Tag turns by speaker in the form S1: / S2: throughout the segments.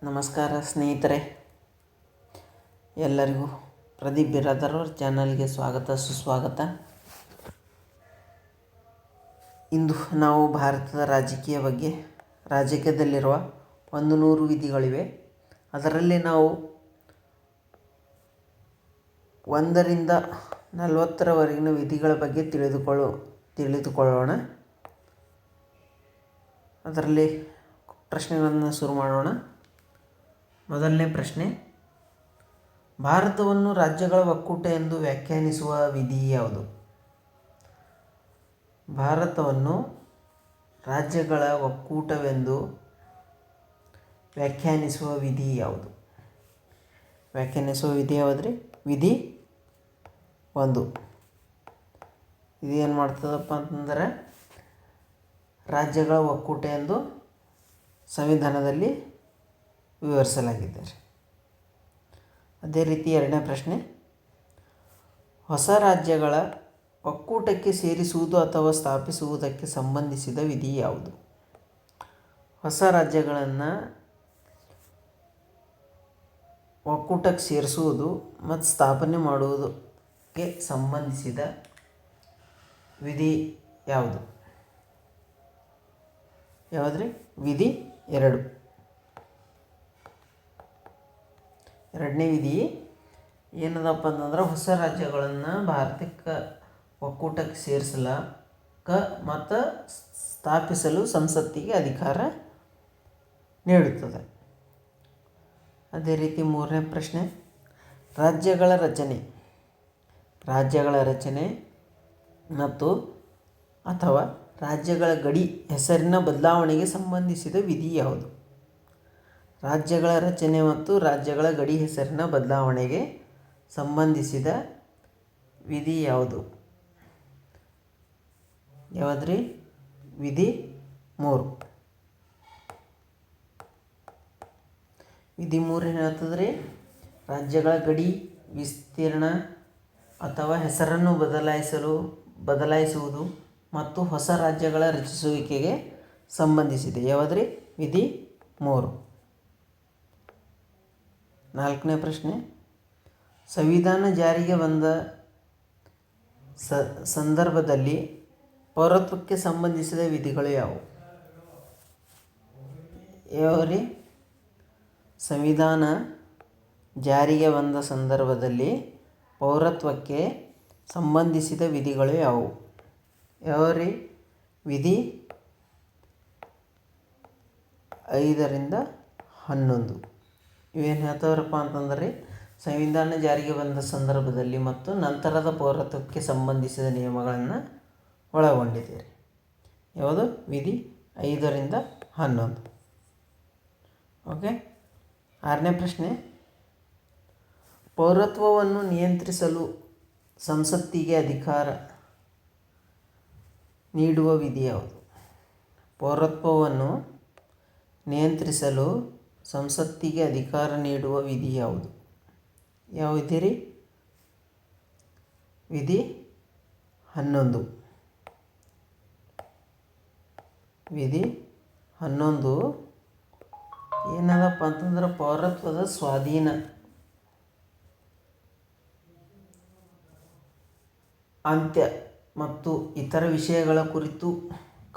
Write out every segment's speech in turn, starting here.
S1: ನಮಸ್ಕಾರ ಸ್ನೇಹಿತರೆ, ಎಲ್ಲರಿಗೂ ಪ್ರದೀಪ್ ಬಿರಾದರ್ ಅವ್ರ ಚಾನಲ್ಗೆ ಸ್ವಾಗತ ಸುಸ್ವಾಗತ. ಇಂದು ನಾವು ಭಾರತದ ರಾಜಕೀಯದಲ್ಲಿರುವ 100 ವಿಧಿಗಳಿವೆ. ಅದರಲ್ಲಿ ನಾವು 1ರಿಂದ 40ರವರೆಗಿನ ವಿಧಿಗಳ ಬಗ್ಗೆ ತಿಳಿದುಕೊಳ್ಳೋಣ. ಅದರಲ್ಲಿ ಪ್ರಶ್ನೆಗಳನ್ನು ಶುರು ಮಾಡೋಣ. ಮೊದಲನೇ ಪ್ರಶ್ನೆ, ಭಾರತವನ್ನು ರಾಜ್ಯಗಳ ಒಕ್ಕೂಟ ಎಂದು ವ್ಯಾಖ್ಯಾನಿಸುವ ವಿಧಿ ಯಾವುದು? ಭಾರತವನ್ನು ರಾಜ್ಯಗಳ ಒಕ್ಕೂಟವೆಂದು ವ್ಯಾಖ್ಯಾನಿಸುವ ವಿಧಿ ಯಾವುದು? ಯಾವುದ್ರಿ? ವಿಧಿ 1. ಇದು ಏನು ಮಾಡ್ತದಪ್ಪ ಅಂತಂದರೆ, ರಾಜ್ಯಗಳ ಒಕ್ಕೂಟ ಎಂದು ಸಂವಿಧಾನದಲ್ಲಿ ವಿವರಿಸಲಾಗಿದ್ದಾರೆ. ಅದೇ ರೀತಿ 2ನೇ ಪ್ರಶ್ನೆ, ಹೊಸ ರಾಜ್ಯಗಳ ಒಕ್ಕೂಟಕ್ಕೆ ಸೇರಿಸುವುದು ಅಥವಾ ಸ್ಥಾಪಿಸುವುದಕ್ಕೆ ಸಂಬಂಧಿಸಿದ ವಿಧಿ ಯಾವುದು? ಹೊಸ ರಾಜ್ಯಗಳನ್ನು ಒಕ್ಕೂಟಕ್ಕೆ ಸೇರಿಸುವುದು ಮತ್ತು ಸ್ಥಾಪನೆ ಮಾಡುವುದಕ್ಕೆ ಸಂಬಂಧಿಸಿದ ವಿಧಿ ಯಾವುದು? ಯಾವುದ್ರಿ? ವಿಧಿ 2. 2ನೇ ವಿಧಿ ಏನದಪ್ಪ ಅಂತಂದ್ರೆ, ಹೊಸ ರಾಜ್ಯಗಳನ್ನು ಭಾರತಕ್ಕೆ ಒಕ್ಕೂಟಕ್ಕೆ ಸೇರಿಸಲಕ್ಕ ಮತ್ತು ಸ್ಥಾಪಿಸಲು ಸಂಸತ್ತಿಗೆ ಅಧಿಕಾರ ನೀಡುತ್ತದೆ. ಅದೇ ರೀತಿ 3ನೇ ಪ್ರಶ್ನೆ, ರಾಜ್ಯಗಳ ರಚನೆ ಮತ್ತು ಅಥವಾ ರಾಜ್ಯಗಳ ಗಡಿ ಹೆಸರಿನ ಬದಲಾವಣೆಗೆ ಸಂಬಂಧಿಸಿದ ವಿಧಿ ಯಾವುದು? ರಾಜ್ಯಗಳ ರಚನೆ ಮತ್ತು ರಾಜ್ಯಗಳ ಗಡಿ ಹೆಸರಿನ ಬದಲಾವಣೆಗೆ ಸಂಬಂಧಿಸಿದ ವಿಧಿ ಯಾವುದು? ಯಾವುದ್ರಿ? ವಿಧಿ 3. ವಿಧಿ 3 ಏನು ಹೇಳ್ತದ್ರಿ? ರಾಜ್ಯಗಳ ಗಡಿ ವಿಸ್ತೀರ್ಣ ಅಥವಾ ಹೆಸರನ್ನು ಬದಲಾಯಿಸುವುದು ಮತ್ತು ಹೊಸ ರಾಜ್ಯಗಳ ರಚಿಸುವಿಕೆಗೆ ಸಂಬಂಧಿಸಿದೆ. ಯಾವುದ್ರಿ? ವಿಧಿ 3. 4ನೇ ಪ್ರಶ್ನೆ, ಸಂವಿಧಾನ ಜಾರಿಗೆ ಬಂದ ಸಂದರ್ಭದಲ್ಲಿ ಪೌರತ್ವಕ್ಕೆ ಸಂಬಂಧಿಸಿದ ವಿಧಿಗಳು ಯಾವುವು? ಯಾವ್ರಿ? ಸಂವಿಧಾನ ಜಾರಿಗೆ ಬಂದ ಸಂದರ್ಭದಲ್ಲಿ ಪೌರತ್ವಕ್ಕೆ ಸಂಬಂಧಿಸಿದ ವಿಧಿಗಳು ಯಾವುವು? ಯಾವ್ರಿ? ವಿಧಿ 5ರಿಂದ 11. ಇವೇನು ಹೇಳ್ತವ್ರಪ್ಪ ಅಂತಂದ್ರೆ, ಸಂವಿಧಾನ ಜಾರಿಗೆ ಬಂದ ಸಂದರ್ಭದಲ್ಲಿ ಮತ್ತು ನಂತರದ ಪೌರತ್ವಕ್ಕೆ ಸಂಬಂಧಿಸಿದ ನಿಯಮಗಳನ್ನು ಒಳಗೊಂಡಿದೆ. ಯಾವುದು? ವಿಧಿ 5ರಿಂದ 11. ಓಕೆ. 6ನೇ ಪ್ರಶ್ನೆ, ಪೌರತ್ವವನ್ನು ನಿಯಂತ್ರಿಸಲು ಸಂಸತ್ತಿಗೆ ಅಧಿಕಾರ ನೀಡುವ ವಿಧಿ ಯಾವುದು? ಪೌರತ್ವವನ್ನು ನಿಯಂತ್ರಿಸಲು ಸಂಸತ್ತಿಗೆ ಅಧಿಕಾರ ನೀಡುವ ವಿಧಿ ಯಾವುದು? ಯಾವ ವಿಧಿ ರೀ? ವಿಧಿ 11. ವಿಧಿ 11 ಏನದಪ್ಪ ಅಂತಂದ್ರೆ, ಪೌರತ್ವದ ಸ್ವಾಧೀನ ಅಂತ್ಯ ಮತ್ತು ಇತರ ವಿಷಯಗಳ ಕುರಿತು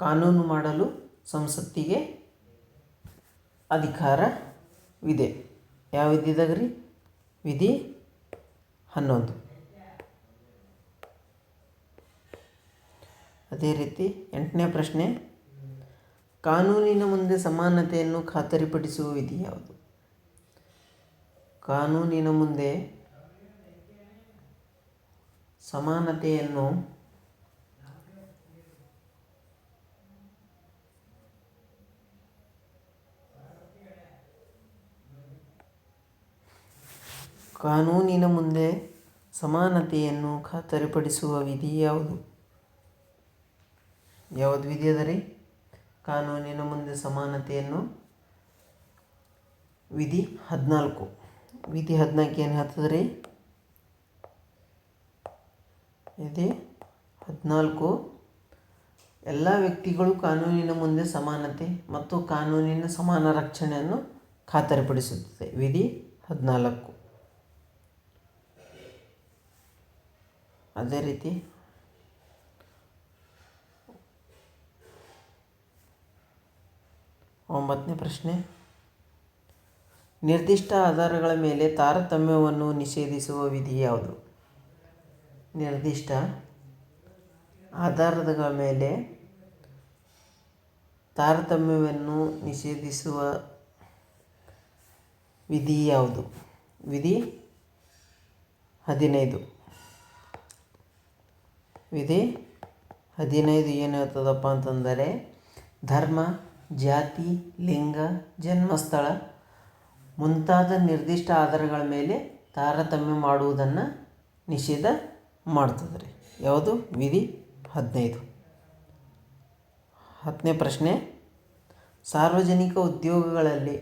S1: ಕಾನೂನು ಮಾಡಲು ಸಂಸತ್ತಿಗೆ ಅಧಿಕಾರವಿದೆ. ಯಾವ ವಿಧಿದಾಗ ರೀ? ವಿಧಿ 11. ಅದೇ ರೀತಿ 8ನೇ ಪ್ರಶ್ನೆ, ಕಾನೂನಿನ ಮುಂದೆ ಸಮಾನತೆಯನ್ನು ಖಾತರಿಪಡಿಸುವ ವಿಧಿ ಯಾವುದು? ಕಾನೂನಿನ ಮುಂದೆ ಸಮಾನತೆಯನ್ನು ಖಾತರಿಪಡಿಸುವ ವಿಧಿ ಯಾವುದು? ಯಾವುದು ವಿಧಿ ಅದ ರೀ? ಕಾನೂನಿನ ಮುಂದೆ ಸಮಾನತೆಯನ್ನು ವಿಧಿ 14. ವಿಧಿ 14 ಏನು ಹೇಳ್ತದ್ರಿ? ವಿಧಿ 14 ಎಲ್ಲ ವ್ಯಕ್ತಿಗಳು ಕಾನೂನಿನ ಮುಂದೆ ಸಮಾನತೆ ಮತ್ತು ಕಾನೂನಿನ ಸಮಾನ ರಕ್ಷಣೆಯನ್ನು ಖಾತರಿಪಡಿಸುತ್ತದೆ. ವಿಧಿ 14. ಅದೇ ರೀತಿ 9ನೇ ಪ್ರಶ್ನೆ, ನಿರ್ದಿಷ್ಟ ಆಧಾರಗಳ ಮೇಲೆ ತಾರತಮ್ಯವನ್ನು ನಿಷೇಧಿಸುವ ವಿಧಿ ಯಾವುದು? ನಿರ್ದಿಷ್ಟ ಆಧಾರಗಳ ಮೇಲೆ ತಾರತಮ್ಯವನ್ನು ನಿಷೇಧಿಸುವ ವಿಧಿ ಯಾವುದು? ವಿಧಿ 15. ವಿಧಿ 15 ಏನು ಹೇಳ್ತದಪ್ಪ ಅಂತಂದರೆ, ಧರ್ಮ, ಜಾತಿ, ಲಿಂಗ, ಜನ್ಮಸ್ಥಳ ಮುಂತಾದ ನಿರ್ದಿಷ್ಟ ಆಧಾರಗಳ ಮೇಲೆ ತಾರತಮ್ಯ ಮಾಡುವುದನ್ನು ನಿಷೇಧ ಮಾಡ್ತದೆ ರೀ. ಯಾವುದು? ವಿಧಿ 15. 10ನೇ ಪ್ರಶ್ನೆ, ಸಾರ್ವಜನಿಕ ಉದ್ಯೋಗಗಳಲ್ಲಿ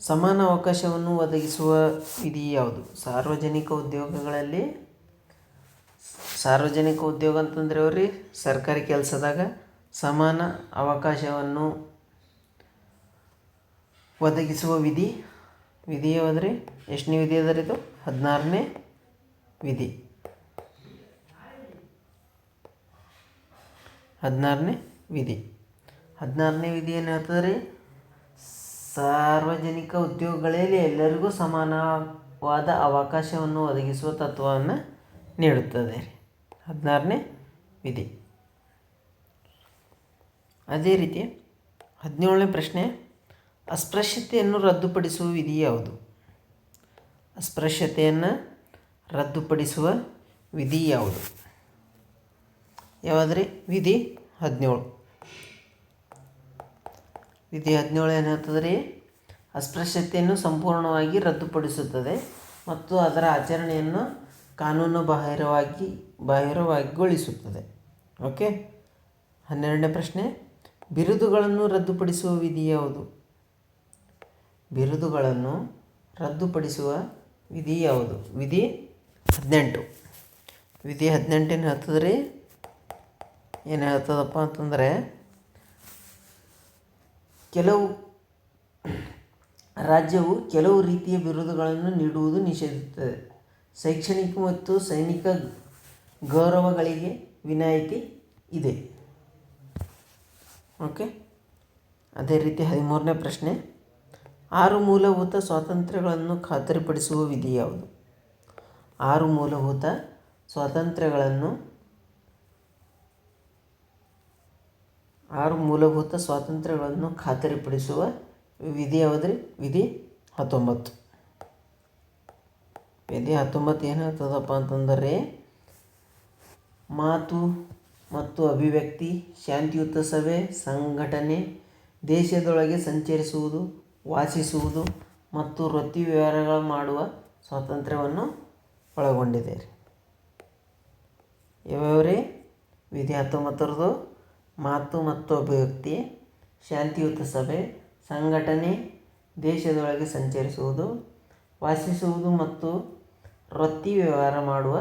S1: ಸಮಾನ ಅವಕಾಶವನ್ನು ಒದಗಿಸುವ ವಿಧಿ ಯಾವುದು? ಸಾರ್ವಜನಿಕ ಉದ್ಯೋಗಗಳಲ್ಲಿ, ಸಾರ್ವಜನಿಕ ಉದ್ಯೋಗ ಅಂತಂದರೆ ಅವ್ರಿ ಸರ್ಕಾರಿ ಕೆಲಸದಾಗ ಸಮಾನ ಅವಕಾಶವನ್ನು ಒದಗಿಸುವ ವಿಧಿ ಯಾವುದ್ರಿ? ಎಷ್ಟನೇ ವಿಧಿ ಅದ ರೀ ಇದು? 16ನೇ ವಿಧಿ. 16ನೇ ವಿಧಿ. 16ನೇ ವಿಧಿ ಏನು ಹೇಳ್ತದೆ ರೀ? ಸಾರ್ವಜನಿಕ ಉದ್ಯೋಗಗಳಲ್ಲಿ ಎಲ್ಲರಿಗೂ ಸಮಾನವಾದ ಅವಕಾಶವನ್ನು ಒದಗಿಸುವ ತತ್ವವನ್ನು ನೀಡುತ್ತದೆ ರೀ. 16ನೇ ವಿಧಿ. ಅದೇ ರೀತಿ 17ನೇ ಪ್ರಶ್ನೆ, ಅಸ್ಪೃಶ್ಯತೆಯನ್ನು ರದ್ದುಪಡಿಸುವ ವಿಧಿ ಯಾವುದು? ಅಸ್ಪೃಶ್ಯತೆಯನ್ನು ರದ್ದುಪಡಿಸುವ ವಿಧಿ ಯಾವುದು? ಯಾವುದ್ರಿ? ವಿಧಿ 17. ವಿಧಿ 17 ಏನು ಹೇಳ್ತದೆ ರೀ? ಅಸ್ಪೃಶ್ಯತೆಯನ್ನು ಸಂಪೂರ್ಣವಾಗಿ ರದ್ದುಪಡಿಸುತ್ತದೆ ಮತ್ತು ಅದರ ಆಚರಣೆಯನ್ನು ಕಾನೂನು ಬಾಹಿರವಾಗಿಗೊಳಿಸುತ್ತದೆ. ಓಕೆ. 12ನೇ ಪ್ರಶ್ನೆ, ಬಿರುದುಗಳನ್ನು ರದ್ದುಪಡಿಸುವ ವಿಧಿ ಯಾವುದು? ಬಿರುದುಗಳನ್ನು ರದ್ದುಪಡಿಸುವ ವಿಧಿ ಯಾವುದು? ವಿಧಿ 18. ವಿಧಿ 18 ಏನು ಹೇಳ್ತದೆ ರೀ? ಏನು ಹೇಳ್ತದಪ್ಪ ಅಂತಂದರೆ, ರಾಜ್ಯವು ಕೆಲವು ರೀತಿಯ ಬಿರುದುಗಳನ್ನು ನೀಡುವುದು ನಿಷೇಧಿಸುತ್ತದೆ. ಶೈಕ್ಷಣಿಕ ಮತ್ತು ಸೈನಿಕ ಗೌರವಗಳಿಗೆ ವಿನಾಯಿತಿ ಇದೆ. ಓಕೆ. ಅದೇ ರೀತಿ 13ನೇ ಪ್ರಶ್ನೆ, 6 ಮೂಲಭೂತ ಸ್ವಾತಂತ್ರ್ಯಗಳನ್ನು ಖಾತರಿಪಡಿಸುವ ವಿಧಿ ಯಾವುದು? 6 ಮೂಲಭೂತ ಸ್ವಾತಂತ್ರ್ಯಗಳನ್ನು ಖಾತರಿಪಡಿಸುವ ವಿಧಿ ಯಾವುದ್ರಿ? ವಿಧಿ 19. ವಿಧಿ 19 ಏನು ಹೇಳ್ತದಪ್ಪ ಅಂತಂದರೆ, ಮಾತು ಮತ್ತು ಅಭಿವ್ಯಕ್ತಿ, ಶಾಂತಿಯುತ ಸಭೆ, ಸಂಘಟನೆ, ದೇಶದೊಳಗೆ ಸಂಚರಿಸುವುದು, ವಾಸಿಸುವುದು ಮತ್ತು ವೃತ್ತಿ ವ್ಯವಹಾರಗಳು ಮಾಡುವ ಸ್ವಾತಂತ್ರ್ಯವನ್ನು ಒಳಗೊಂಡಿದೆ ರೀ. ಯಾವ್ಯಾವ್ರಿ? ವಿಧಿ 19ರದು ಮಾತು ಮತ್ತು ಅಭಿವ್ಯಕ್ತಿ, ಶಾಂತಿಯುತ ಸಭೆ, ಸಂಘಟನೆ, ದೇಶದೊಳಗೆ ಸಂಚರಿಸುವುದು, ವಾಸಿಸುವುದು ಮತ್ತು ವೃತ್ತಿ ವ್ಯವಹಾರ ಮಾಡುವ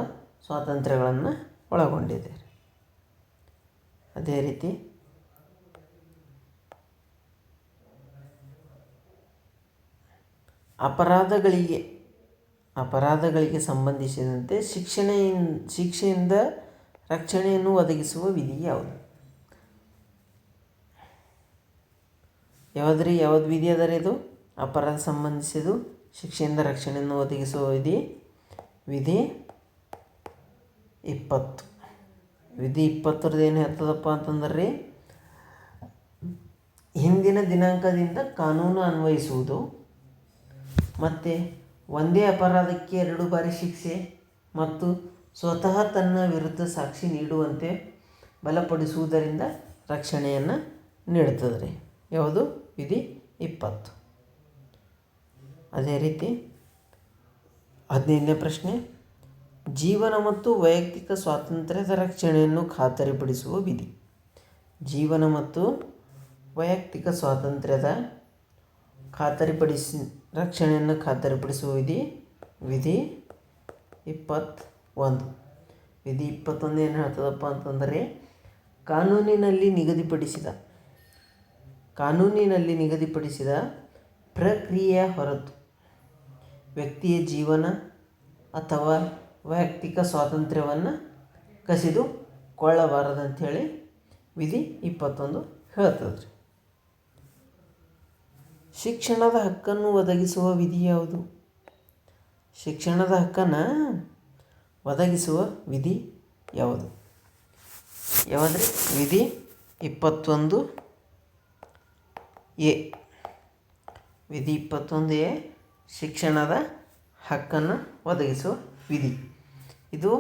S1: ಸ್ವಾತಂತ್ರ್ಯಗಳನ್ನು ಒಳಗೊಂಡಿದೆ. ಅದೇ ರೀತಿ ಅಪರಾಧಗಳಿಗೆ ಸಂಬಂಧಿಸಿದಂತೆ ಶಿಕ್ಷೆಯಿಂದ ರಕ್ಷಣೆಯನ್ನು ಒದಗಿಸುವ ವಿಧಿ ಯಾವುದು? ಯಾವುದ್ರಿ? ಯಾವ್ದು ವಿಧಿ ಅದ ರೀ ಇದು? ಅಪರಾಧ ಸಂಬಂಧಿಸಿದು ಶಿಕ್ಷೆಯಿಂದ ರಕ್ಷಣೆಯನ್ನು ಒದಗಿಸುವ ವಿಧಿ 20. ವಿಧಿ 20ರದ್ದು ಏನು ಹೇಳ್ತದಪ್ಪ ಅಂತಂದ್ರೆ ರೀ, ಹಿಂದಿನ ದಿನಾಂಕದಿಂದ ಕಾನೂನು ಅನ್ವಯಿಸುವುದು ಮತ್ತು ಒಂದೇ ಅಪರಾಧಕ್ಕೆ 2 ಬಾರಿ ಶಿಕ್ಷೆ ಮತ್ತು ಸ್ವತಃ ತನ್ನ ವಿರುದ್ಧ ಸಾಕ್ಷಿ ನೀಡುವಂತೆ ಬಲಪಡಿಸುವುದರಿಂದ ರಕ್ಷಣೆಯನ್ನು ನೀಡುತ್ತದೆ ರೀ. ಯಾವುದು? ವಿಧಿ 20. ಅದೇ ರೀತಿ 15ನೇ ಪ್ರಶ್ನೆ, ಜೀವನ ಮತ್ತು ವೈಯಕ್ತಿಕ ಸ್ವಾತಂತ್ರ್ಯದ ರಕ್ಷಣೆಯನ್ನು ಖಾತರಿಪಡಿಸುವ ವಿಧಿ. ಜೀವನ ಮತ್ತು ವೈಯಕ್ತಿಕ ಸ್ವಾತಂತ್ರ್ಯದ ರಕ್ಷಣೆಯನ್ನು ಖಾತರಿಪಡಿಸುವ ವಿಧಿ 21. ವಿಧಿ 21 ಏನು ಹೇಳ್ತದಪ್ಪ ಅಂತಂದರೆ, ಕಾನೂನಿನಲ್ಲಿ ಕಾನೂನಿನಲ್ಲಿ ನಿಗದಿಪಡಿಸಿದ ಪ್ರಕ್ರಿಯೆಯ ಹೊರತು ವ್ಯಕ್ತಿಯ ಜೀವನ ಅಥವಾ ವೈಯಕ್ತಿಕ ಸ್ವಾತಂತ್ರ್ಯವನ್ನು ಕಸಿದುಕೊಳ್ಳಬಾರದಂಥೇಳಿ ವಿಧಿ 21 ಹೇಳ್ತದೆ ರೀ. ಶಿಕ್ಷಣದ ಹಕ್ಕನ್ನು ಒದಗಿಸುವ ವಿಧಿ ಯಾವುದು? ಶಿಕ್ಷಣದ ಹಕ್ಕನ್ನು ಒದಗಿಸುವ ವಿಧಿ ಯಾವುದು? ಯಾವುದ್ರಿ? ವಿಧಿ 21 ಎ. ವಿಧಿ 21 ಎ ಶಿಕ್ಷಣದ ಹಕ್ಕನ್ನು ಒದಗಿಸುವ ವಿಧಿ. ಇದು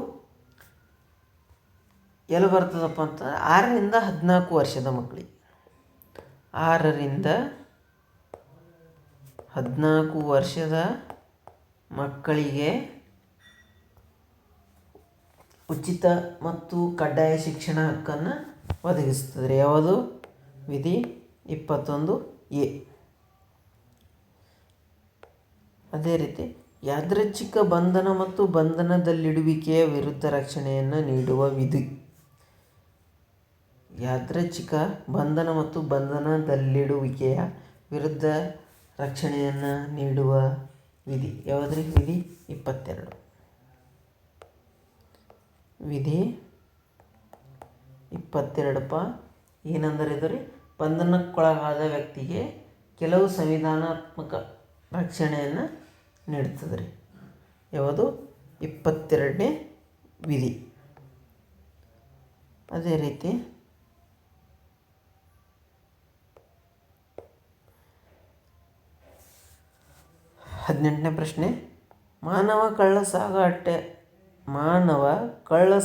S1: ಎಲ್ಲಿ ಬರ್ತದಪ್ಪ ಅಂತ 6ರಿಂದ 14 ವರ್ಷದ ಮಕ್ಕಳಿಗೆ, 6ರಿಂದ 14 ವರ್ಷದ ಮಕ್ಕಳಿಗೆ ಉಚಿತ ಮತ್ತು ಕಡ್ಡಾಯ ಶಿಕ್ಷಣ ಹಕ್ಕನ್ನು ಒದಗಿಸ್ತದೆ. ಯಾವುದು? ವಿಧಿ 21 ಎ. ಅದೇ ರೀತಿ ಯಾದೃಚ್ಛಿಕ ಬಂಧನ ಮತ್ತು ಬಂಧನದಲ್ಲಿಡುವಿಕೆಯ ವಿರುದ್ಧ ರಕ್ಷಣೆಯನ್ನು ನೀಡುವ ವಿಧಿ. ಯಾದೃಚ್ಛಿಕ ಬಂಧನ ಮತ್ತು ಬಂಧನದಲ್ಲಿಡುವಿಕೆಯ ವಿರುದ್ಧ ರಕ್ಷಣೆಯನ್ನು ನೀಡುವ ವಿಧಿ ಯಾವುದ್ರಿ? ವಿಧಿ 22. ವಿಧಿ 22ಪ್ಪ ಏನಂದ್ರೆ ಇದು ರೀ, ಬಂಧನಕ್ಕೊಳಗಾದ ವ್ಯಕ್ತಿಗೆ ಕೆಲವು ಸಂವಿಧಾನಾತ್ಮಕ ರಕ್ಷಣೆಯನ್ನು ನೀಡ್ತದೆ ರೀ. ಯಾವುದು? 22ನೇ ವಿಧಿ. ಅದೇ ರೀತಿ 18ನೇ ಪ್ರಶ್ನೆ, ಮಾನವ ಕಳ್ಳ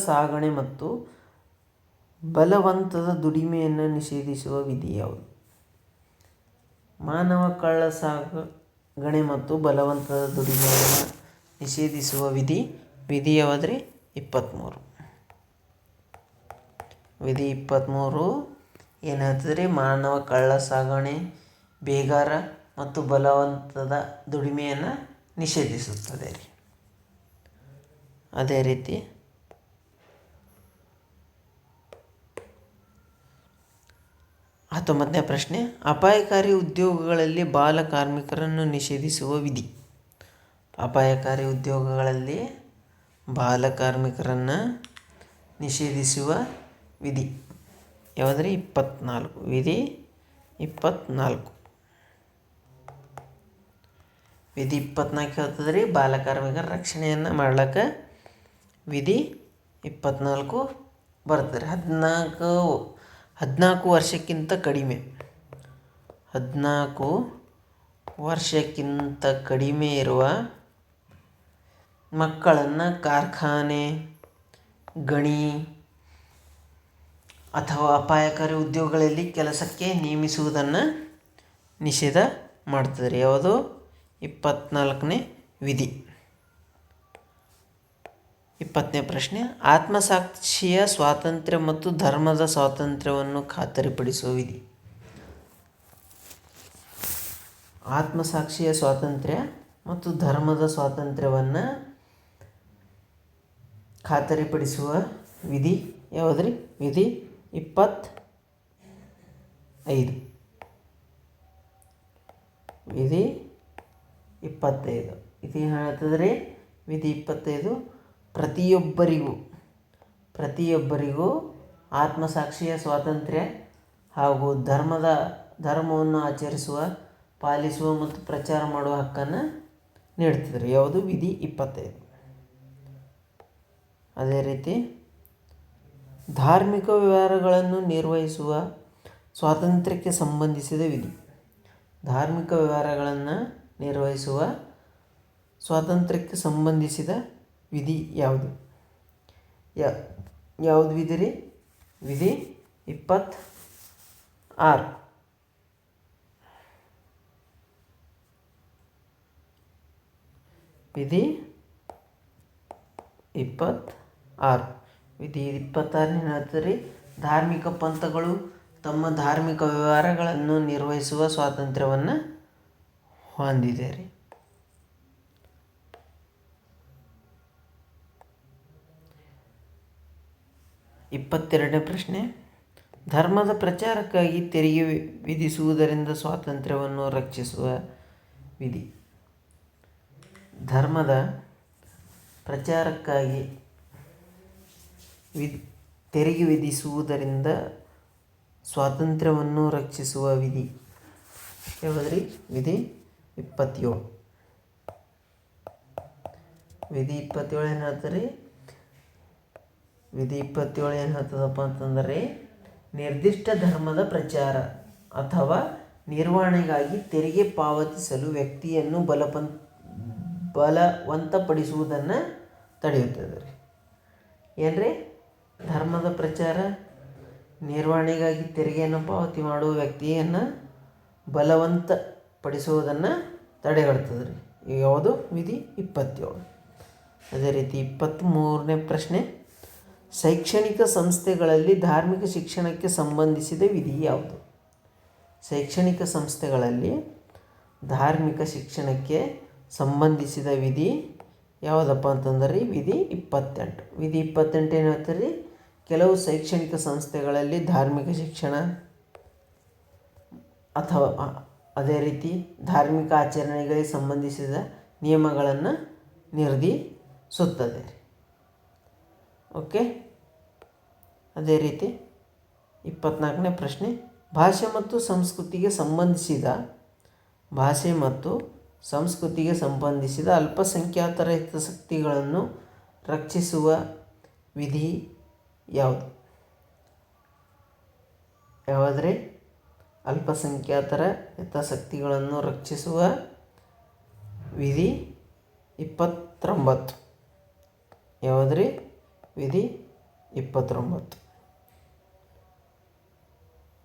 S1: ಸಾಗಣೆ ಮತ್ತು ಬಲವಂತದ ದುಡಿಮೆಯನ್ನು ನಿಷೇಧಿಸುವ ವಿಧಿ ಯಾವುದು? ಮಾನವ ಕಳ್ಳ ಸಾಗಣೆ ಮತ್ತು ಬಲವಂತದ ದುಡಿಮೆಯನ್ನು ನಿಷೇಧಿಸುವ ವಿಧಿ ಯಾವುದ್ರಿ? 23. ವಿಧಿ 23 ಏನು ಹೇಳ್ತದ್ರಿ? ಮಾನವ ಕಳ್ಳ ಸಾಗಣೆ, ಬೇಗಾರ ಮತ್ತು ಬಲವಂತದ ದುಡಿಮೆಯನ್ನು ನಿಷೇಧಿಸುತ್ತದೆ ರೀ. ಅದೇ ರೀತಿ 19ನೇ ಪ್ರಶ್ನೆ, ಅಪಾಯಕಾರಿ ಉದ್ಯೋಗಗಳಲ್ಲಿ ಬಾಲ ಕಾರ್ಮಿಕರನ್ನು ನಿಷೇಧಿಸುವ ವಿಧಿ. ಅಪಾಯಕಾರಿ ಉದ್ಯೋಗಗಳಲ್ಲಿ ಬಾಲ ಕಾರ್ಮಿಕರನ್ನು ನಿಷೇಧಿಸುವ ವಿಧಿ ಯಾವುದ್ರಿ? 24. ವಿಧಿ 24. ವಿಧಿ 24 ಹೇಳ್ತದೆ ರೀ, ಬಾಲಕಾರ್ಮಿಕರ ರಕ್ಷಣೆಯನ್ನು ಮಾಡ್ಲಿಕ್ಕೆ ವಿಧಿ 24 ಬರ್ತದೆ. 14 ವರ್ಷಕ್ಕಿಂತ ಕಡಿಮೆ, 14 ವರ್ಷಕ್ಕಿಂತ ಕಡಿಮೆ ಇರುವ ಮಕ್ಕಳನ್ನು ಕಾರ್ಖಾನೆ, ಗಣಿ ಅಥವಾ ಅಪಾಯಕಾರಿ ಉದ್ಯೋಗಗಳಲ್ಲಿ ಕೆಲಸಕ್ಕೆ ನೇಮಿಸುವುದನ್ನು ನಿಷೇಧ ಮಾಡ್ತದೆ ರೀ. ಯಾವುದು? 24ನೇ ವಿಧಿ. 20ನೇ ಪ್ರಶ್ನೆ, ಆತ್ಮಸಾಕ್ಷಿಯ ಸ್ವಾತಂತ್ರ್ಯ ಮತ್ತು ಧರ್ಮದ ಸ್ವಾತಂತ್ರ್ಯವನ್ನು ಖಾತರಿಪಡಿಸುವ ವಿಧಿ. ಆತ್ಮಸಾಕ್ಷಿಯ ಸ್ವಾತಂತ್ರ್ಯ ಮತ್ತು ಧರ್ಮದ ಸ್ವಾತಂತ್ರ್ಯವನ್ನು ಖಾತರಿಪಡಿಸುವ ವಿಧಿ ಯಾವುದ್ರಿ? ವಿಧಿ 25. ವಿಧಿ 25 ಇದು ಏನು ಹೇಳ್ತದ್ರಿ? ವಿಧಿ 25 ಪ್ರತಿಯೊಬ್ಬರಿಗೂ ಆತ್ಮಸಾಕ್ಷಿಯ ಸ್ವಾತಂತ್ರ್ಯ ಹಾಗೂ ಧರ್ಮವನ್ನು ಆಚರಿಸುವ, ಪಾಲಿಸುವ ಮತ್ತು ಪ್ರಚಾರ ಮಾಡುವ ಹಕ್ಕನ್ನು ನೀಡ್ತದೆ. ಯಾವುದು? ವಿಧಿ 25. ಅದೇ ರೀತಿ ಧಾರ್ಮಿಕ ವ್ಯವಹಾರಗಳನ್ನು ನಿರ್ವಹಿಸುವ ಸ್ವಾತಂತ್ರ್ಯಕ್ಕೆ ಸಂಬಂಧಿಸಿದ ವಿಧಿ. ಧಾರ್ಮಿಕ ವ್ಯವಹಾರಗಳನ್ನು ನಿರ್ವಹಿಸುವ ಸ್ವಾತಂತ್ರ್ಯಕ್ಕೆ ಸಂಬಂಧಿಸಿದ ವಿಧಿ ಯಾವುದು? ಯಾವುದು ವಿಧಿ ರೀ? ವಿಧಿ 26. ವಿಧಿ 26. ವಿಧಿ 26 ಹೇಳ್ತಾರೆ ರೀ, ಧಾರ್ಮಿಕ ಪಂಥಗಳು ತಮ್ಮ ಧಾರ್ಮಿಕ ವ್ಯವಹಾರಗಳನ್ನು ನಿರ್ವಹಿಸುವ ಸ್ವಾತಂತ್ರ್ಯವನ್ನು ಹೊಂದಿದೆ ರೀ. 22ನೇ ಪ್ರಶ್ನೆ, ಧರ್ಮದ ಪ್ರಚಾರಕ್ಕಾಗಿ ತೆರಿಗೆ ವಿಧಿಸುವುದರಿಂದ ಸ್ವಾತಂತ್ರ್ಯವನ್ನು ರಕ್ಷಿಸುವ ವಿಧಿ. ಧರ್ಮದ ಪ್ರಚಾರಕ್ಕಾಗಿ ತೆರಿಗೆ ವಿಧಿಸುವುದರಿಂದ ಸ್ವಾತಂತ್ರ್ಯವನ್ನು ರಕ್ಷಿಸುವ ವಿಧಿ ಯಾವುದ್ರಿ? ವಿಧಿ 27. ವಿಧಿ 27 ಏನು ಹೇಳ್ತಾರೆ? ವಿಧಿ 27 ಏನು ಹೇಳ್ತದಪ್ಪ ಅಂತಂದರೆ, ನಿರ್ದಿಷ್ಟ ಧರ್ಮದ ಪ್ರಚಾರ ಅಥವಾ ನಿರ್ವಹಣೆಗಾಗಿ ತೆರಿಗೆ ಪಾವತಿಸಲು ವ್ಯಕ್ತಿಯನ್ನು ಬಲವಂತಪಡಿಸುವುದನ್ನು ತಡೆಯುತ್ತದೆ ರೀ. ಏನ್ರಿ? ಧರ್ಮದ ಪ್ರಚಾರ ನಿರ್ವಹಣೆಗಾಗಿ ತೆರಿಗೆಯನ್ನು ಪಾವತಿ ಮಾಡುವ ವ್ಯಕ್ತಿಯನ್ನು ಬಲವಂತಪಡಿಸುವುದನ್ನು ತಡೆಗಟ್ತದೆ ರೀ. ಈಗ ಯಾವುದು? ವಿಧಿ 27. ಅದೇ ರೀತಿ 23ನೇ ಪ್ರಶ್ನೆ, ಶೈಕ್ಷಣಿಕ ಸಂಸ್ಥೆಗಳಲ್ಲಿ ಧಾರ್ಮಿಕ ಶಿಕ್ಷಣಕ್ಕೆ ಸಂಬಂಧಿಸಿದ ವಿಧಿ ಯಾವುದು? ಶೈಕ್ಷಣಿಕ ಸಂಸ್ಥೆಗಳಲ್ಲಿ ಧಾರ್ಮಿಕ ಶಿಕ್ಷಣಕ್ಕೆ ಸಂಬಂಧಿಸಿದ ವಿಧಿ ಯಾವುದಪ್ಪ ಅಂತಂದ್ರೆ ವಿಧಿ 28. ವಿಧಿ 28 ಏನು ಹೇಳ್ತಾರೆ? ಕೆಲವು ಶೈಕ್ಷಣಿಕ ಸಂಸ್ಥೆಗಳಲ್ಲಿ ಧಾರ್ಮಿಕ ಶಿಕ್ಷಣ ಅಥವಾ ಅದೇ ರೀತಿ ಧಾರ್ಮಿಕ ಆಚರಣೆಗಳಿಗೆ ಸಂಬಂಧಿಸಿದ ನಿಯಮಗಳನ್ನು ನಿರ್ಧರಿಸುತ್ತದೆ. ಓಕೆ. ಅದೇ ರೀತಿ 24ನೇ ಪ್ರಶ್ನೆ, ಭಾಷೆ ಮತ್ತು ಸಂಸ್ಕೃತಿಗೆ ಸಂಬಂಧಿಸಿದ ಅಲ್ಪಸಂಖ್ಯಾತರ ಹಿತಾಸಕ್ತಿಗಳನ್ನು ರಕ್ಷಿಸುವ ವಿಧಿ ಯಾವುದು? ಯಾವುದ್ರೆ? ಅಲ್ಪಸಂಖ್ಯಾತರ ಹಿತಾಸಕ್ತಿಗಳನ್ನು ರಕ್ಷಿಸುವ ವಿಧಿ 29. ಯಾವುದ್ರಿ? ವಿಧಿ 29.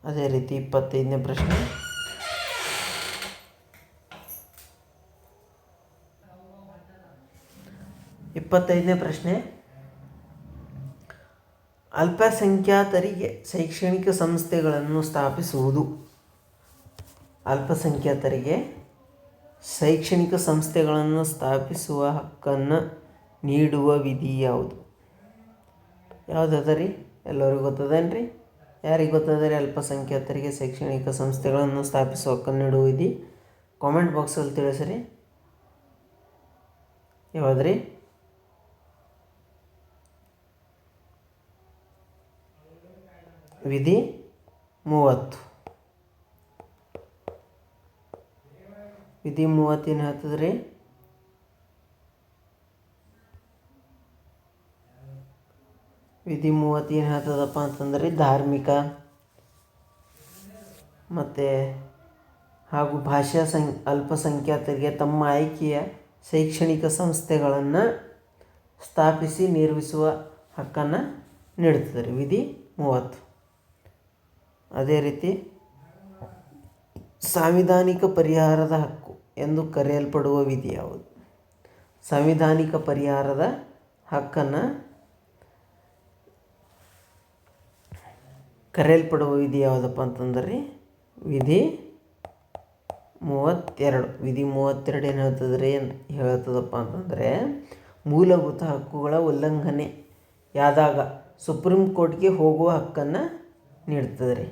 S1: ಅದೇ ರೀತಿ 25ನೇ ಪ್ರಶ್ನೆ, ಅಲ್ಪಸಂಖ್ಯಾತರಿಗೆ ಶೈಕ್ಷಣಿಕ ಸಂಸ್ಥೆಗಳನ್ನು ಸ್ಥಾಪಿಸುವುದು. ಅಲ್ಪಸಂಖ್ಯಾತರಿಗೆ ಶೈಕ್ಷಣಿಕ ಸಂಸ್ಥೆಗಳನ್ನು ಸ್ಥಾಪಿಸುವ ಹಕ್ಕನ್ನು ನೀಡುವ ವಿಧಿ ಯಾವುದು? ಯಾವುದದ ರೀ? ಎಲ್ಲರಿಗೂ ಗೊತ್ತದೇನು ರೀ? ಯಾರಿಗೆ ಗೊತ್ತದ ರೀ? ಅಲ್ಪಸಂಖ್ಯಾತರಿಗೆ ಶೈಕ್ಷಣಿಕ ಸಂಸ್ಥೆಗಳನ್ನು ಸ್ಥಾಪಿಸುವ ಹಕ್ಕನ್ನು ನೀಡುವ ವಿಧಿ ಕಾಮೆಂಟ್ ಬಾಕ್ಸಲ್ಲಿ ತಿಳಿಸ್ರಿ. ಯಾವುದ್ರಿ? ವಿಧಿ 30. ವಿಧಿ 30 ಏನು ಹೇಳ್ತದ್ರಿ? ವಿಧಿ 30 ಏನು ಹೇಳ್ತದಪ್ಪ ಅಂತಂದ್ರೆ, ಧಾರ್ಮಿಕ ಮತ್ತು ಹಾಗೂ ಭಾಷಾ ಅಲ್ಪಸಂಖ್ಯಾತರಿಗೆ ತಮ್ಮ ಆಯ್ಕೆಯ ಶೈಕ್ಷಣಿಕ ಸಂಸ್ಥೆಗಳನ್ನು ಸ್ಥಾಪಿಸಿ ನಿರ್ವಹಿಸುವ ಹಕ್ಕನ್ನು ನೀಡುತ್ತದೆ ರೀ. ವಿಧಿ 30. ಅದೇ ರೀತಿ ಸಾಂವಿಧಾನಿಕ ಪರಿಹಾರದ ಹಕ್ಕು ಎಂದು ಕರೆಯಲ್ಪಡುವ ವಿಧಿ ಯಾವುದು? ಸಾಂವಿಧಾನಿಕ ಪರಿಹಾರದ ಹಕ್ಕನ್ನು ಕರೆಯಲ್ಪಡುವ ವಿಧಿ ಯಾವುದಪ್ಪ ಅಂತಂದ್ರೆ ವಿಧಿ 32. ವಿಧಿ 32 ಏನು ಹೇಳ್ತದಪ್ಪ ಅಂತಂದರೆ, ಮೂಲಭೂತ ಹಕ್ಕುಗಳ ಉಲ್ಲಂಘನೆಯಾದಾಗ ಸುಪ್ರೀಂ ಕೋರ್ಟ್ಗೆ ಹೋಗುವ ಹಕ್ಕನ್ನು ನೀಡ್ತದೆ ರೀ.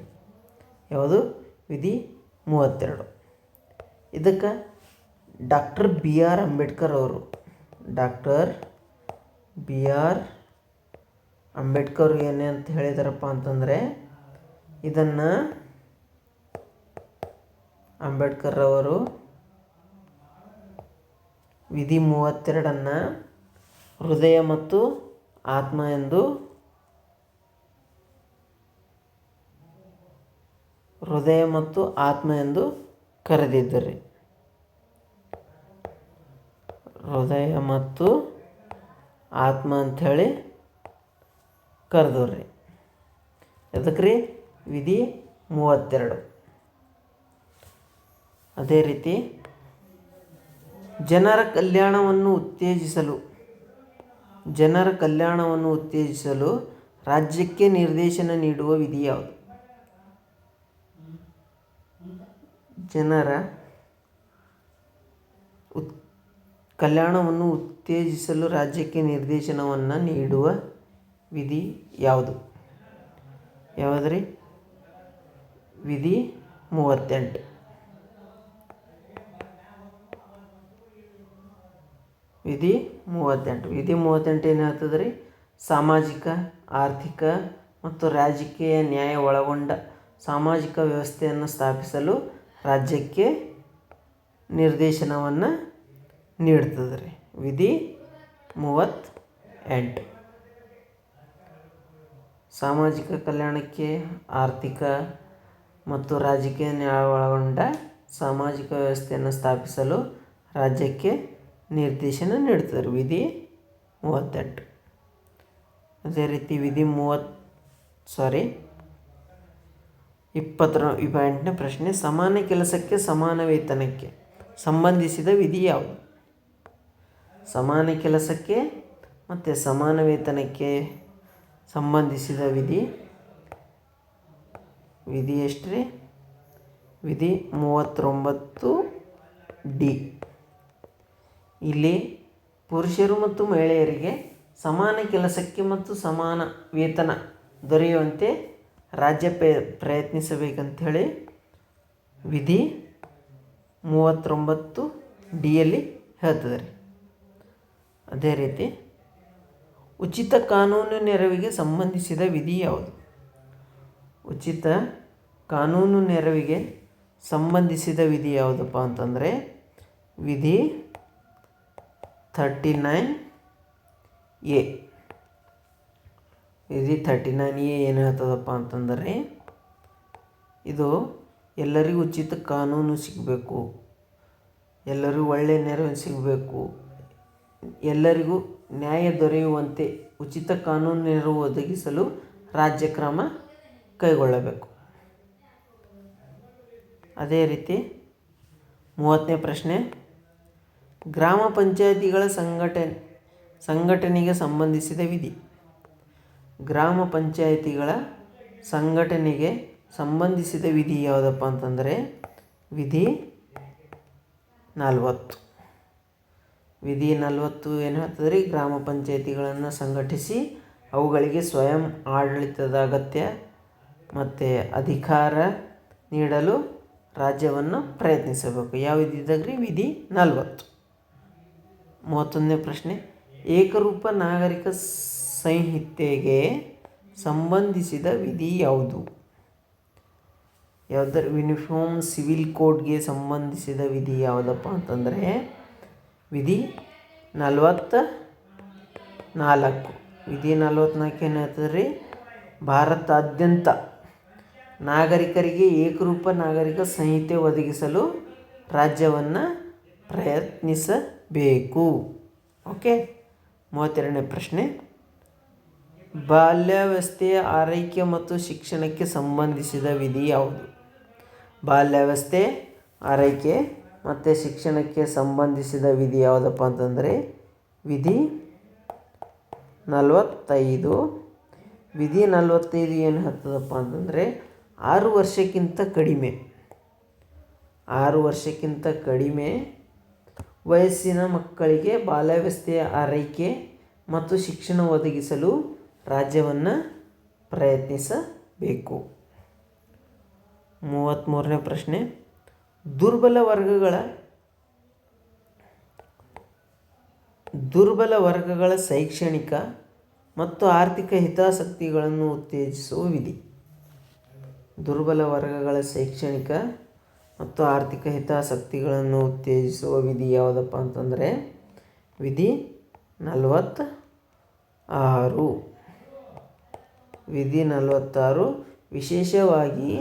S1: ಯಾವುದು? ವಿಧಿ 32. ಇದಕ್ಕೆ ಡಾಕ್ಟರ್ ಬಿ ಆರ್ ಅಂಬೇಡ್ಕರ್ ಏನಂತ ಹೇಳಿದಾರಪ್ಪ ಅಂತಂದರೆ, ಇದನ್ನು ಅಂಬೇಡ್ಕರ್ ಅವರು ವಿಧಿ 32 ಹೃದಯ ಮತ್ತು ಆತ್ಮ ಎಂದು ಕರೆದಿದ್ದರು. ಹೃದಯ ಮತ್ತು ಆತ್ಮ ಅಂಥೇಳಿ ಕರೆದವ್ರಿ. ಅದಕ್ಕೆ ರೀ ವಿಧಿ 32. ಅದೇ ರೀತಿ ಜನರ ಕಲ್ಯಾಣವನ್ನು ಉತ್ತೇಜಿಸಲು ರಾಜ್ಯಕ್ಕೆ ನಿರ್ದೇಶನ ನೀಡುವ ವಿಧಿ ಯಾವುದು? ಜನರ ಕಲ್ಯಾಣವನ್ನು ಉತ್ತೇಜಿಸಲು ರಾಜ್ಯಕ್ಕೆ ನಿರ್ದೇಶನವನ್ನು ನೀಡುವ ವಿಧಿ ಯಾವುದು? ಯಾವುದ್ರಿ? ವಿಧಿ 38. ವಿಧಿ 38 ಏನು ಹೇಳ್ತದೆ ರೀ? ಸಾಮಾಜಿಕ, ಆರ್ಥಿಕ ಮತ್ತು ರಾಜಕೀಯ ನ್ಯಾಯ ಒಳಗೊಂಡ ಸಾಮಾಜಿಕ ವ್ಯವಸ್ಥೆಯನ್ನು ಸ್ಥಾಪಿಸಲು ರಾಜ್ಯಕ್ಕೆ ನಿರ್ದೇಶನವನ್ನು ನೀಡ್ತದೆ ರೀ. ವಿಧಿ 38. ಸಾಮಾಜಿಕ ಕಲ್ಯಾಣಕ್ಕೆ, ಆರ್ಥಿಕ ಮತ್ತು ರಾಜಕೀಯ ನ್ಯಾಯ ಒಳಗೊಂಡ ಸಾಮಾಜಿಕ ವ್ಯವಸ್ಥೆಯನ್ನು ಸ್ಥಾಪಿಸಲು ರಾಜ್ಯಕ್ಕೆ ನಿರ್ದೇಶನ ನೀಡ್ತಾರೆ. ವಿಧಿ 38. ಅದೇ ರೀತಿ ವಿಧಿ 28ನೇ ಪ್ರಶ್ನೆ, ಸಮಾನ ಕೆಲಸಕ್ಕೆ ಸಮಾನ ವೇತನಕ್ಕೆ ಸಂಬಂಧಿಸಿದ ವಿಧಿ ಯಾವುದು? ಸಮಾನ ಕೆಲಸಕ್ಕೆ ಮತ್ತು ಸಮಾನ ವೇತನಕ್ಕೆ ಸಂಬಂಧಿಸಿದ ವಿಧಿ ಎಷ್ಟು ರೀ? ವಿಧಿ 39D. ಇಲ್ಲಿ ಪುರುಷರು ಮತ್ತು ಮಹಿಳೆಯರಿಗೆ ಸಮಾನ ಕೆಲಸಕ್ಕೆ ಮತ್ತು ಸಮಾನ ವೇತನ ದೊರೆಯುವಂತೆ ರಾಜ್ಯ ಪ್ರಯತ್ನಿಸಬೇಕಂಥೇಳಿ ವಿಧಿ 39Dಯಲ್ಲಿ ಹೇಳ್ತದೆ ರೀ. ಅದೇ ರೀತಿ ಉಚಿತ ಕಾನೂನು ನೆರವಿಗೆ ಸಂಬಂಧಿಸಿದ ವಿಧಿ ಯಾವುದು? ಉಚಿತ ಕಾನೂನು ನೆರವಿಗೆ ಸಂಬಂಧಿಸಿದ ವಿಧಿ ಯಾವುದಪ್ಪ ಅಂತಂದರೆ ವಿಧಿ 39A. ವಿಧಿ 39A ಏನು ಹೇಳ್ತದಪ್ಪ ಅಂತಂದರೆ, ಇದು ಎಲ್ಲರಿಗೂ ಉಚಿತ ಕಾನೂನು ಸಿಗಬೇಕು, ಎಲ್ಲರಿಗೂ ಒಳ್ಳೆಯ ನೆರವು ಸಿಗಬೇಕು, ಎಲ್ಲರಿಗೂ ನ್ಯಾಯ ದೊರೆಯುವಂತೆ ಉಚಿತ ಕಾನೂನು ನೆರವು ಒದಗಿಸಲು ರಾಜ್ಯ ಕ್ರಮ ಕೈಗೊಳ್ಳಬೇಕು. ಅದೇ ರೀತಿ 30ನೇ ಪ್ರಶ್ನೆ, ಗ್ರಾಮ ಪಂಚಾಯಿತಿಗಳ ಸಂಘಟನೆಗೆ ಸಂಬಂಧಿಸಿದ ವಿಧಿ. ಗ್ರಾಮ ಪಂಚಾಯಿತಿಗಳ ಸಂಘಟನೆಗೆ ಸಂಬಂಧಿಸಿದ ವಿಧಿ ಯಾವುದಪ್ಪ ಅಂತಂದರೆ ವಿಧಿ 40. ವಿಧಿ 40 ಏನು ಹೇಳ್ತದೆ ರೀ? ಗ್ರಾಮ ಪಂಚಾಯಿತಿಗಳನ್ನು ಸಂಘಟಿಸಿ ಅವುಗಳಿಗೆ ಸ್ವಯಂ ಆಡಳಿತದ ಅಗತ್ಯ ಮತ್ತು ಅಧಿಕಾರ ನೀಡಲು ರಾಜ್ಯವನ್ನು ಪ್ರಯತ್ನಿಸಬೇಕು. ಯಾವ ವಿಧಿ ಇದ್ದಾಗ ರೀ? ವಿಧಿ 40. 31ನೇ ಪ್ರಶ್ನೆ, ಏಕರೂಪ ನಾಗರಿಕ ಸಂಹಿತೆಗೆ ಸಂಬಂಧಿಸಿದ ವಿಧಿ ಯಾವುದು? ಯಾವುದರ ಯೂನಿಫಾರ್ಮ್ ಸಿವಿಲ್ ಕೋಡ್ಗೆ ಸಂಬಂಧಿಸಿದ ವಿಧಿ ಯಾವುದಪ್ಪ ಅಂತಂದರೆ ವಿಧಿ 44. ವಿಧಿ 44 ಏನು ಹೇಳ್ತದೆ ರೀ? ಭಾರತಾದ್ಯಂತ ನಾಗರಿಕರಿಗೆ ಏಕರೂಪ ನಾಗರಿಕ ಸಂಹಿತೆ ಒದಗಿಸಲು ರಾಜ್ಯವನ್ನು ಪ್ರಯತ್ನಿಸಬೇಕು. ಓಕೆ. 32ನೇ ಪ್ರಶ್ನೆ, ಬಾಲ್ಯಾವಸ್ಥೆಯ ಆರೈಕೆ ಮತ್ತು ಶಿಕ್ಷಣಕ್ಕೆ ಸಂಬಂಧಿಸಿದ ವಿಧಿ ಯಾವುದು? ಬಾಲ್ಯಾವಸ್ಥೆ, ಆರೈಕೆ ಮತ್ತು ಶಿಕ್ಷಣಕ್ಕೆ ಸಂಬಂಧಿಸಿದ ವಿಧಿ ಯಾವುದಪ್ಪ ಅಂತಂದರೆ ವಿಧಿ 45. ವಿಧಿ 45 ಏನು ಹೇಳ್ತದಪ್ಪ ಅಂತಂದರೆ 6 ವರ್ಷಕ್ಕಿಂತ ಕಡಿಮೆ ವಯಸ್ಸಿನ ಮಕ್ಕಳಿಗೆ ಬಾಲ್ಯಾವಸ್ಥೆಯ ಆರೈಕೆ ಮತ್ತು ಶಿಕ್ಷಣ ಒದಗಿಸಲು ರಾಜ್ಯವನ್ನು ಪ್ರಯತ್ನಿಸಬೇಕು. 33ನೇ ಪ್ರಶ್ನೆ, ದುರ್ಬಲ ವರ್ಗಗಳ ಶೈಕ್ಷಣಿಕ ಮತ್ತು ಆರ್ಥಿಕ ಹಿತಾಸಕ್ತಿಗಳನ್ನು ಉತ್ತೇಜಿಸುವ ವಿಧಿ. ದುರ್ಬಲ ವರ್ಗಗಳ ಶೈಕ್ಷಣಿಕ ಮತ್ತು ಆರ್ಥಿಕ ಹಿತಾಸಕ್ತಿಗಳನ್ನು ಉತ್ತೇಜಿಸುವ ವಿಧಿ ಯಾವುದಪ್ಪ ಅಂತಂದರೆ ವಿಧಿ 46. ವಿಧಿ 46 ವಿಶೇಷವಾಗಿ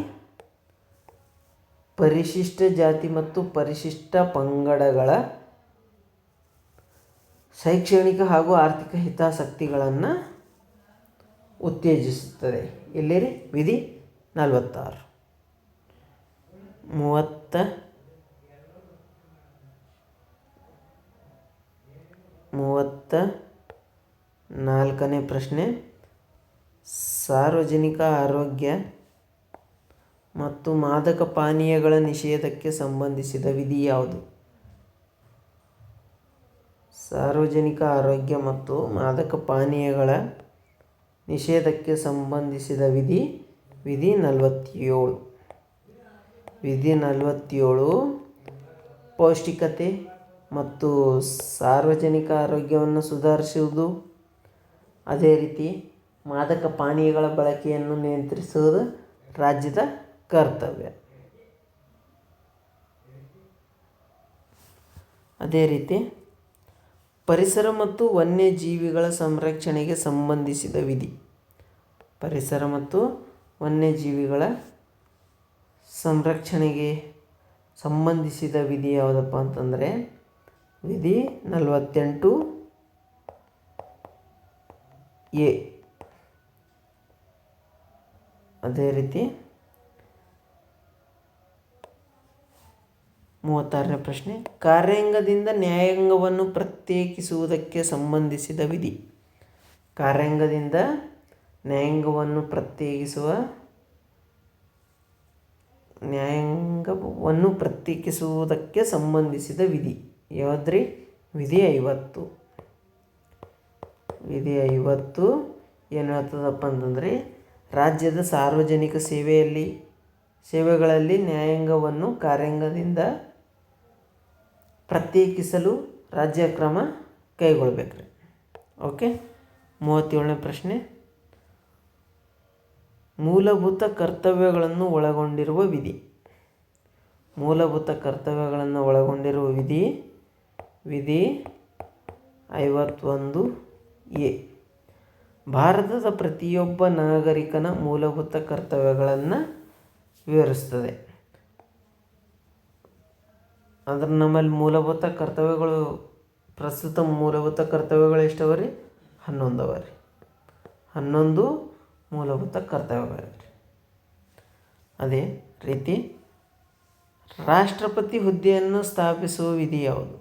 S1: ಪರಿಶಿಷ್ಟ ಜಾತಿ ಮತ್ತು ಪರಿಶಿಷ್ಟ ಪಂಗಡಗಳ ಶೈಕ್ಷಣಿಕ ಹಾಗೂ ಆರ್ಥಿಕ ಹಿತಾಸಕ್ತಿಗಳನ್ನು ಉತ್ತೇಜಿಸುತ್ತದೆ. ಎಲ್ಲಿರಿ? ವಿಧಿ 46. 34ನೇ ಪ್ರಶ್ನೆ, ಸಾರ್ವಜನಿಕ ಆರೋಗ್ಯ ಮತ್ತು ಮಾದಕ ಪಾನೀಯಗಳ ನಿಷೇಧಕ್ಕೆ ಸಂಬಂಧಿಸಿದ ವಿಧಿ ಯಾವುದು? ಸಾರ್ವಜನಿಕ ಆರೋಗ್ಯ ಮತ್ತು ಮಾದಕ ಪಾನೀಯಗಳ ನಿಷೇಧಕ್ಕೆ ಸಂಬಂಧಿಸಿದ ವಿಧಿ 47. ವಿಧಿ 47 ಪೌಷ್ಟಿಕತೆ ಮತ್ತು ಸಾರ್ವಜನಿಕ ಆರೋಗ್ಯವನ್ನು ಸುಧಾರಿಸುವುದು. ಅದೇ ರೀತಿ ಮಾದಕ ಪಾನೀಯಗಳ ಬಳಕೆಯನ್ನು ನಿಯಂತ್ರಿಸುವುದು ರಾಜ್ಯದ ಕರ್ತವ್ಯ. ಅದೇ ರೀತಿ ಪರಿಸರ ಮತ್ತು ವನ್ಯಜೀವಿಗಳ ಸಂರಕ್ಷಣೆಗೆ ಸಂಬಂಧಿಸಿದ ವಿಧಿ. ಪರಿಸರ ಮತ್ತು ವನ್ಯಜೀವಿಗಳ ಸಂರಕ್ಷಣೆಗೆ ಸಂಬಂಧಿಸಿದ ವಿಧಿ ಯಾವುದಪ್ಪ ಅಂತಂದರೆ ವಿಧಿ 48A. ಅದೇ ರೀತಿ 36ನೇ ಪ್ರಶ್ನೆ, ಕಾರ್ಯಾಂಗದಿಂದ ನ್ಯಾಯಾಂಗವನ್ನು ಪ್ರತ್ಯೇಕಿಸುವುದಕ್ಕೆ ಸಂಬಂಧಿಸಿದ ವಿಧಿ. ಕಾರ್ಯಾಂಗದಿಂದ ನ್ಯಾಯಾಂಗವನ್ನು ಪ್ರತ್ಯೇಕಿಸುವುದಕ್ಕೆ ಸಂಬಂಧಿಸಿದ ವಿಧಿ ಯಾವುದ್ರಿ? ವಿಧಿ 50. ವಿಧಿ 50 ಏನು ಹೇಳ್ತದಪ್ಪ ಅಂತಂದರೆ ರಾಜ್ಯದ ಸಾರ್ವಜನಿಕ ಸೇವೆಗಳಲ್ಲಿ ನ್ಯಾಯಾಂಗವನ್ನು ಕಾರ್ಯಾಂಗದಿಂದ ಪ್ರತ್ಯೇಕಿಸಲು ರಾಜ್ಯ ಕ್ರಮ ಕೈಗೊಳ್ಳಬೇಕ್ರಿ. ಓಕೆ. 37ನೇ ಪ್ರಶ್ನೆ, ಮೂಲಭೂತ ಕರ್ತವ್ಯಗಳನ್ನು ಒಳಗೊಂಡಿರುವ ವಿಧಿ. ಮೂಲಭೂತ ಕರ್ತವ್ಯಗಳನ್ನು ಒಳಗೊಂಡಿರುವ ವಿಧಿ 51A. ಭಾರತದ ಪ್ರತಿಯೊಬ್ಬ ನಾಗರಿಕನ ಮೂಲಭೂತ ಕರ್ತವ್ಯಗಳನ್ನು ವಿವರಿಸ್ತದೆ. ಅಂದ್ರೆ ನಮ್ಮಲ್ಲಿ ಮೂಲಭೂತ ಕರ್ತವ್ಯಗಳು ಪ್ರಸ್ತುತ ಮೂಲಭೂತ ಕರ್ತವ್ಯಗಳು ಎಷ್ಟವ ರೀ? 11 ಅವ ರೀ. 11 ಮೂಲಭೂತ ಕರ್ತವ್ಯಗಳಿವೆ. ಅದೇ ರೀತಿ ರಾಷ್ಟ್ರಪತಿ ಹುದ್ದೆಯನ್ನು ಸ್ಥಾಪಿಸುವ ವಿಧಿ ಯಾವುದು?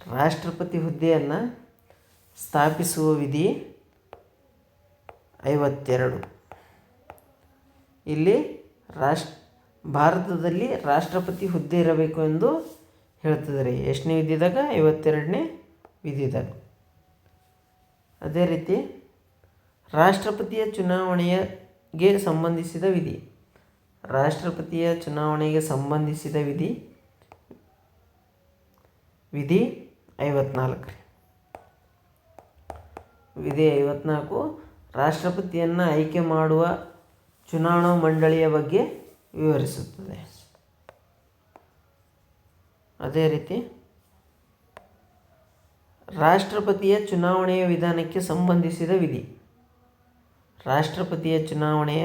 S1: ರಾಷ್ಟ್ರಪತಿ ಹುದ್ದೆಯನ್ನು ಸ್ಥಾಪಿಸುವ ವಿಧಿ 52. ಇಲ್ಲಿ ಭಾರತದಲ್ಲಿ ರಾಷ್ಟ್ರಪತಿ ಹುದ್ದೆ ಇರಬೇಕು ಎಂದು ಹೇಳ್ತಿದ್ದಾರೆ. ಎಷ್ಟನೇ ವಿಧಿದಾಗ? 52ನೇ ವಿಧಿದಾಗ. ಅದೇ ರೀತಿ ರಾಷ್ಟ್ರಪತಿಯ ಚುನಾವಣೆಗೆ ಸಂಬಂಧಿಸಿದ ವಿಧಿ. ರಾಷ್ಟ್ರಪತಿಯ ಚುನಾವಣೆಗೆ ಸಂಬಂಧಿಸಿದ ವಿಧಿ 54. ವಿಧಿ 54 ರಾಷ್ಟ್ರಪತಿಯನ್ನು ಆಯ್ಕೆ ಮಾಡುವ ಚುನಾವಣಾ ಮಂಡಳಿಯ ಬಗ್ಗೆ ವಿವರಿಸುತ್ತದೆ. ಅದೇ ರೀತಿ ರಾಷ್ಟ್ರಪತಿಯ ಚುನಾವಣೆಯ ವಿಧಾನಕ್ಕೆ ಸಂಬಂಧಿಸಿದ ವಿಧಿ. ರಾಷ್ಟ್ರಪತಿಯ ಚುನಾವಣೆಯ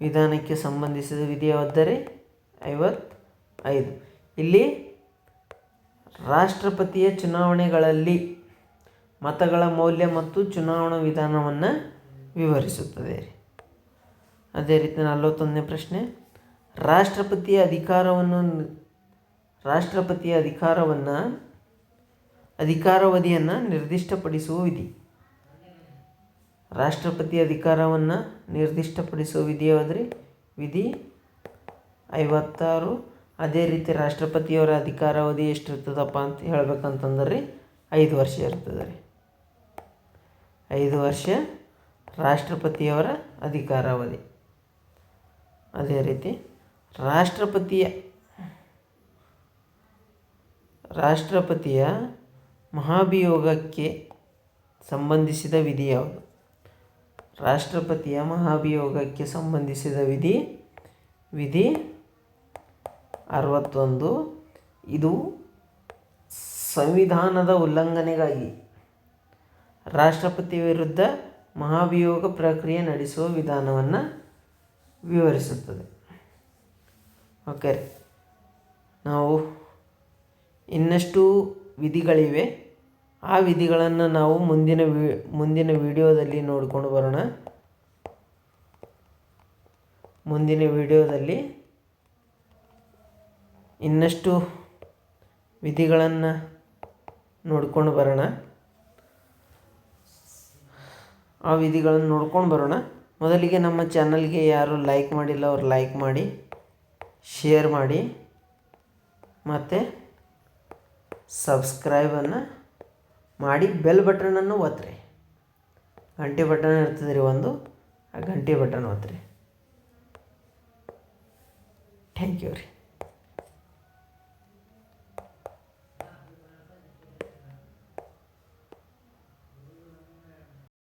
S1: ವಿಧಾನಕ್ಕೆ ಸಂಬಂಧಿಸಿದ ವಿಧಿ ಯಾವುದರೆ? 55. ಇಲ್ಲಿ ರಾಷ್ಟ್ರಪತಿಯ ಚುನಾವಣೆಗಳಲ್ಲಿ ಮತಗಳ ಮೌಲ್ಯ ಮತ್ತು ಚುನಾವಣಾ ವಿಧಾನವನ್ನು ವಿವರಿಸುತ್ತದೆ. ಅದೇ ರೀತಿ 41ನೇ ಪ್ರಶ್ನೆ, ರಾಷ್ಟ್ರಪತಿಯ ಅಧಿಕಾರಾವಧಿಯನ್ನು ನಿರ್ದಿಷ್ಟಪಡಿಸುವ ವಿಧಿ. ರಾಷ್ಟ್ರಪತಿ ಅಧಿಕಾರವನ್ನು ನಿರ್ದಿಷ್ಟಪಡಿಸುವ ವಿಧಿ ಯಾವುದ್ರಿ? ವಿಧಿ 56. ಅದೇ ರೀತಿ ರಾಷ್ಟ್ರಪತಿಯವರ ಅಧಿಕಾರಾವಧಿ ಎಷ್ಟಿರ್ತದಪ್ಪ ಅಂತ ಹೇಳ್ಬೇಕಂತಂದ್ರೆ 5 ವರ್ಷ ಇರ್ತದೆ ರೀ. 5 ವರ್ಷ ರಾಷ್ಟ್ರಪತಿಯವರ ಅಧಿಕಾರಾವಧಿ. ಅದೇ ರೀತಿ ರಾಷ್ಟ್ರಪತಿಯ ಮಹಾಭಿಯೋಗಕ್ಕೆ ಸಂಬಂಧಿಸಿದ ವಿಧಿ ಯಾವುದು? ರಾಷ್ಟ್ರಪತಿಯ ಮಹಾಭಿಯೋಗಕ್ಕೆ ಸಂಬಂಧಿಸಿದ ವಿಧಿ 61. ಇದು ಸಂವಿಧಾನದ ಉಲ್ಲಂಘನೆಗಾಗಿ ರಾಷ್ಟ್ರಪತಿ ವಿರುದ್ಧ ಮಹಾಭಿಯೋಗ ಪ್ರಕ್ರಿಯೆ ನಡೆಸುವ ವಿಧಾನವನ್ನು ವಿವರಿಸುತ್ತದೆ. ಓಕೆ, ನಾವು ಇನ್ನಷ್ಟು ವಿಧಿಗಳಿವೆ. ಆ ವಿಧಿಗಳನ್ನು ನಾವು ಮುಂದಿನ ವಿಡಿಯೋದಲ್ಲಿ ನೋಡಿಕೊಂಡು ಬರೋಣ. ಮುಂದಿನ ವಿಡಿಯೋದಲ್ಲಿ ಇನ್ನಷ್ಟು ವಿಧಿಗಳನ್ನು ನೋಡ್ಕೊಂಡು ಬರೋಣ. ಆ ವಿಧಿಗಳನ್ನು ನೋಡ್ಕೊಂಡು ಬರೋಣ. ಮೊದಲಿಗೆ ನಮ್ಮ ಚಾನಲ್ಗೆ ಯಾರು ಲೈಕ್ ಮಾಡಿಲ್ಲ ಅವ್ರು ಲೈಕ್ ಮಾಡಿ, ಶೇರ್ ಮಾಡಿ, ಮತ್ತು ಸಬ್ಸ್ಕ್ರೈಬನ್ನು ಮಾಡಿ ಬೆಲ್ ಬಟನನ್ನು ಒತ್ತಿರಿ. ಗಂಟೆ ಬಟನ್ ಇರ್ತದೆ ರೀ ಒಂದು, ಆ ಗಂಟೆ ಬಟನ್ ಒತ್ತಿರಿ. ಥ್ಯಾಂಕ್ ಯು ರೀ.